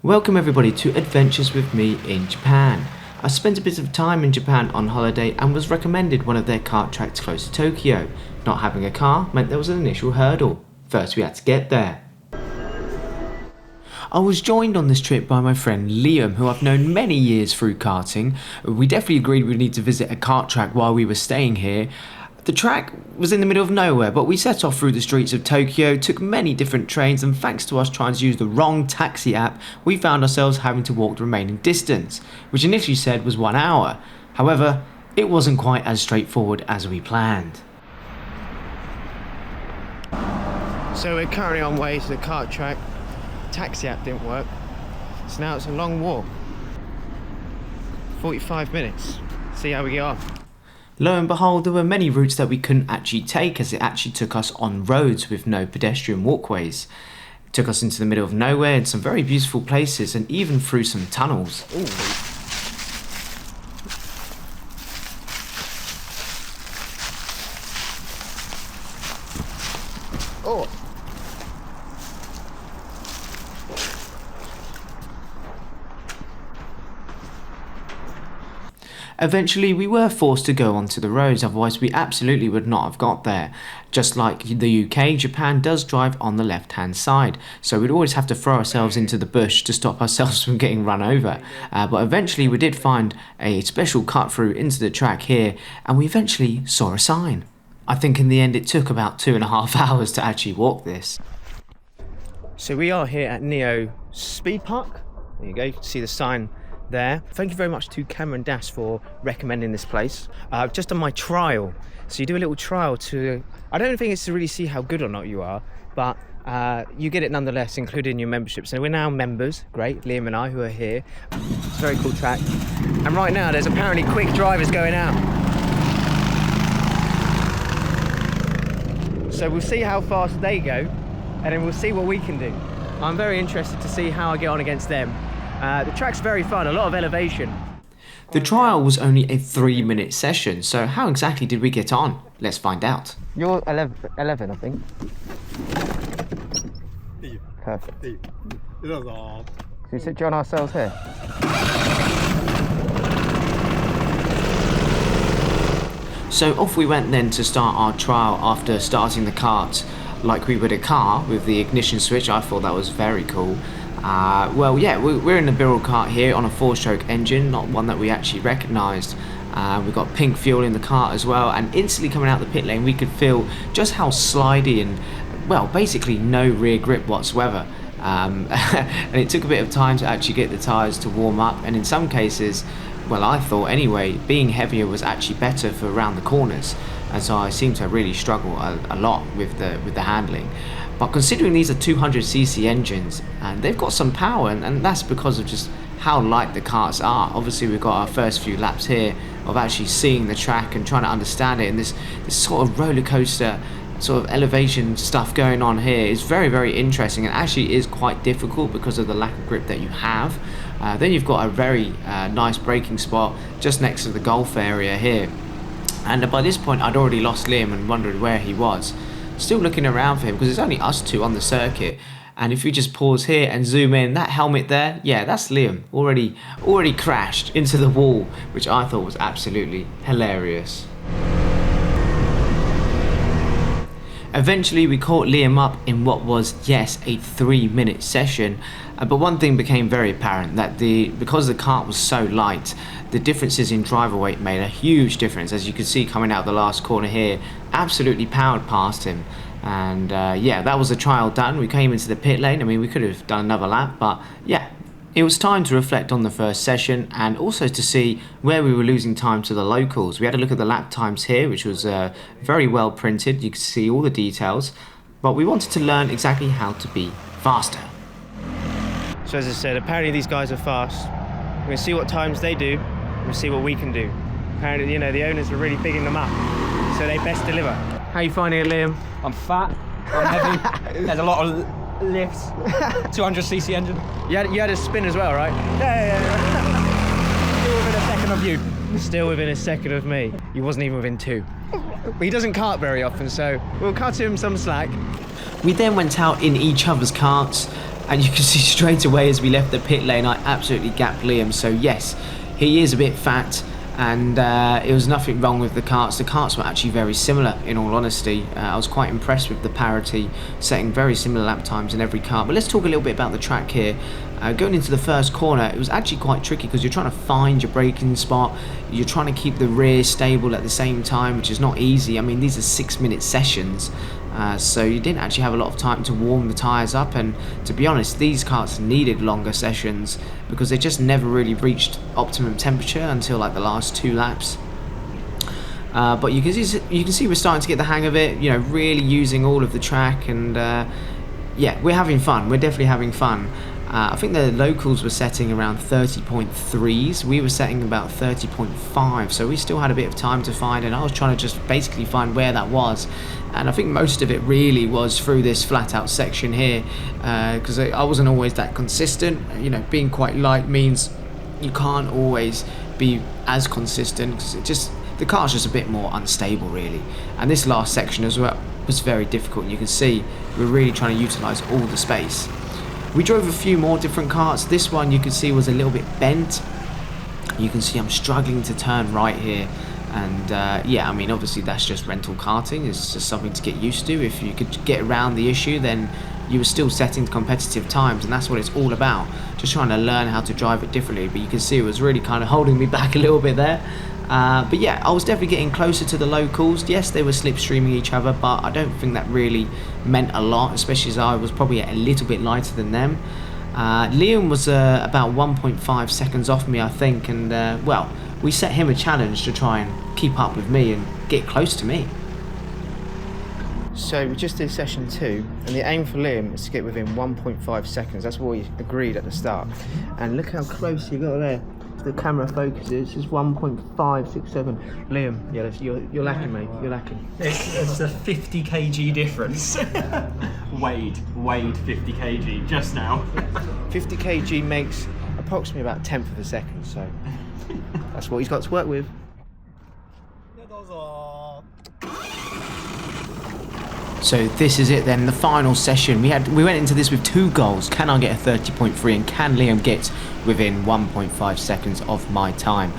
Welcome everybody to Adventures with me in Japan. I spent a bit of time in Japan on holiday and was recommended one of their kart tracks close to Tokyo. Not having a car meant there was an initial hurdle. First we had to get there. I was joined on this trip by my friend Liam, who I've known many years through karting. We definitely agreed we'd need to visit a kart track while we were staying here. The track was in the middle of nowhere, but we set off through the streets of Tokyo, took many different trains, and thanks to us trying to use the wrong taxi app, we found ourselves having to walk the remaining distance, which initially said was 1 hour. However, it wasn't quite as straightforward as we planned. So we're currently on way to the kart track. Taxi app didn't work, so now it's a long walk. 45 minutes. See how we get on. Lo and behold, there were many routes that we couldn't actually take, as it actually took us on roads with no pedestrian walkways. It took us into the middle of nowhere in some very beautiful places and even through some tunnels. Ooh. Oh. Eventually we were forced to go onto the roads, otherwise we absolutely would not have got there. Just like the UK, Japan does drive on the left hand side, so we'd always have to throw ourselves into the bush to stop ourselves from getting run over. But eventually we did find a special cut through into the track here, and we eventually saw a sign. I think in the end it took about 2.5 hours to actually walk this. So we are here at Neo Speed Park. There you go, you can see the sign there. Thank you very much to Cameron Das for recommending this place. Just on my trial, so you do a little trial to, I don't think it's to really see how good or not you are, but you get it nonetheless included in your membership. So we're now members, great, Liam and I who are here. It's a very cool track, and right now there's apparently quick drivers going out. So we'll see how fast they go, and then we'll see what we can do. I'm very interested to see how I get on against them. The track's very fun, a lot of elevation. The trial was only a 3-minute session, so how exactly did we get on? Let's find out. You're 11, I think. Perfect. Can we sit on ourselves here? So off we went then to start our trial after starting the kart like we would a car with the ignition switch. I thought that was very cool. Well, yeah, we're in the Birrell kart here on a 4-stroke engine, not one that we actually recognised. We've got pink fuel in the kart as well, and instantly coming out the pit lane we could feel just how slidey and, well, basically no rear grip whatsoever. And it took a bit of time to actually get the tyres to warm up, and in some cases, well, I thought anyway, being heavier was actually better for around the corners, and so I seemed to really struggle a lot with the handling. But considering these are 200cc engines, and they've got some power, and that's because of just how light the karts are. Obviously we've got our first few laps here of actually seeing the track and trying to understand it, and this sort of roller coaster sort of elevation stuff going on here is very, very interesting, and actually is quite difficult because of the lack of grip that you have. Then you've got a very nice braking spot just next to the golf area here, and by this point I'd already lost Liam and wondered where he was. Still looking around for him because it's only us two on the circuit, and if you just pause here and zoom in, that helmet there, yeah, that's Liam already crashed into the wall, which I thought was absolutely hilarious. Eventually we caught Liam up in what was, yes, a 3-minute session, but one thing became very apparent, that because the kart was so light, the differences in driver weight made a huge difference. As you can see coming out the last corner here, absolutely powered past him. And yeah, that was the trial done. We came into the pit lane. I mean, we could have done another lap, but yeah, it was time to reflect on the first session and also to see where we were losing time to the locals. We had a look at the lap times here, which was very well printed. You can see all the details, but we wanted to learn exactly how to be faster. So as I said, apparently these guys are fast. We're going to see what times they do. We'll see what we can do. Apparently, you know, the owners were really bigging them up, so they best deliver. How are you finding it, Liam? I'm fat, I'm heavy, there's a lot of lifts, 200cc engine. You had a spin as well, right? Yeah. Still within a second of you. Still within a second of me. He wasn't even within 2. But he doesn't kart very often, so we'll cut him some slack. We then went out in each other's karts, And you can see straight away as we left the pit lane, I absolutely gapped Liam. So yes, he is a bit fat, and it was nothing wrong with the karts. The karts were actually very similar, in all honesty. I was quite impressed with the parity, setting very similar lap times in every kart. But let's talk a little bit about the track here. Going into the first corner, it was actually quite tricky because you're trying to find your braking spot. You're trying to keep the rear stable at the same time, which is not easy. I mean, these are 6-minute sessions. So you didn't actually have a lot of time to warm the tyres up, and to be honest, these karts needed longer sessions because they just never really reached optimum temperature until like the last 2 laps. But you can see we're starting to get the hang of it, you know, really using all of the track, and yeah, we're having fun. We're definitely having fun. I think the locals were setting around 30.3s. We were setting about 30.5, so we still had a bit of time to find, and I was trying to just basically find where that was. And I think most of it really was through this flat out section here, because I wasn't always that consistent. You know, being quite light means you can't always be as consistent, because the car's just a bit more unstable really. And this last section as well was very difficult, and you can see we're really trying to utilize all the space. We drove a few more different karts. This one you can see was a little bit bent. You can see I'm struggling to turn right here, and yeah, I mean obviously that's just rental karting. It's just something to get used to. If you could get around the issue, then you were still setting competitive times, and that's what it's all about, just trying to learn how to drive it differently. But you can see it was really kind of holding me back a little bit there. But yeah, I was definitely getting closer to the locals. Yes, they were slipstreaming each other, but I don't think that really meant a lot, especially as I was probably a little bit lighter than them. Liam was about 1.5 seconds off me, I think, and well, we set him a challenge to try and keep up with me and get close to me. So we just did session 2, and the aim for Liam is to get within 1.5 seconds. That's what we agreed at the start. And look how close you got there. The camera focuses, it's 1.567. Liam, yeah, you're lacking, mate. You're lacking. It's a 50 kg difference. Weighed 50 kg just now. 50 kg makes approximately about 1/10 of a second, so that's what he's got to work with. So this is it then, the final session. We went into this with 2 goals. Can I get a 30.3, and can Liam get within 1.5 seconds of my time?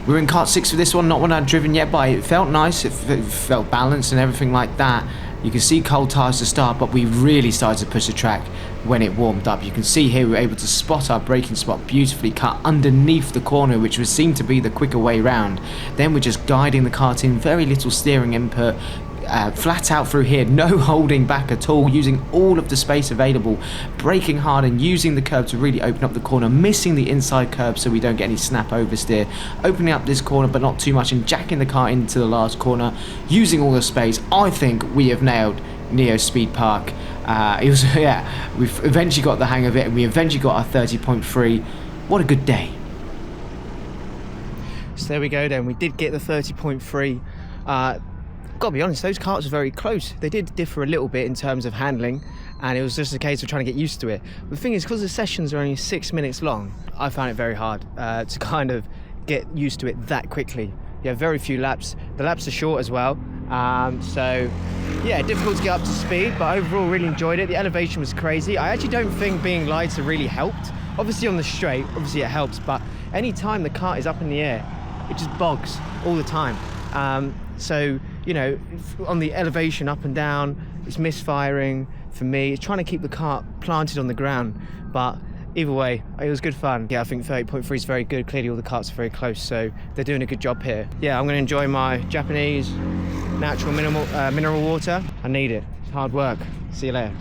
We were in kart 6 for this one, not one I'd driven yet, but it felt nice, it felt balanced and everything like that. You can see cold tyres to start, but we really started to push the track when it warmed up. You can see here we were able to spot our braking spot beautifully cut underneath the corner, which would seem to be the quicker way round. Then we're just guiding the kart in, very little steering input, flat out through here, no holding back at all, using all of the space available, braking hard and using the curb to really open up the corner, missing the inside curb so we don't get any snap oversteer, opening up this corner but not too much, and jacking the car into the last corner, using all the space. I think we have nailed Neo Speed Park. It was, yeah, we've eventually got the hang of it, and we eventually got our 30.3. What a good day. So there we go then, we did get the 30.3. Gotta be honest, those karts were very close. They did differ a little bit in terms of handling, and it was just a case of trying to get used to it. But the thing is, because the sessions are only 6 minutes long, I found it very hard to kind of get used to it that quickly. You have very few laps. The laps are short as well, so yeah, difficult to get up to speed, but overall really enjoyed it. The elevation was crazy. I actually don't think being lighter really helped. Obviously on the straight, obviously it helps, but any time the kart is up in the air, it just bogs all the time. So, you know, on the elevation up and down, it's misfiring for me. It's trying to keep the kart planted on the ground, but either way, it was good fun. Yeah, I think 30.3 is very good. Clearly all the karts are very close, so they're doing a good job here. Yeah, I'm going to enjoy my Japanese natural mineral water. I need it. It's hard work. See you later.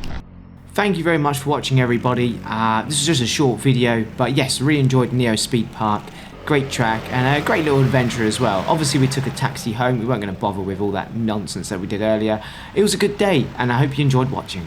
Thank you very much for watching, everybody. This is just a short video, but yes, really enjoyed Neo Speed Park. Great track and a great little adventure as well. Obviously we took a taxi home. We weren't going to bother with all that nonsense that we did earlier. It was a good day, and I hope you enjoyed watching.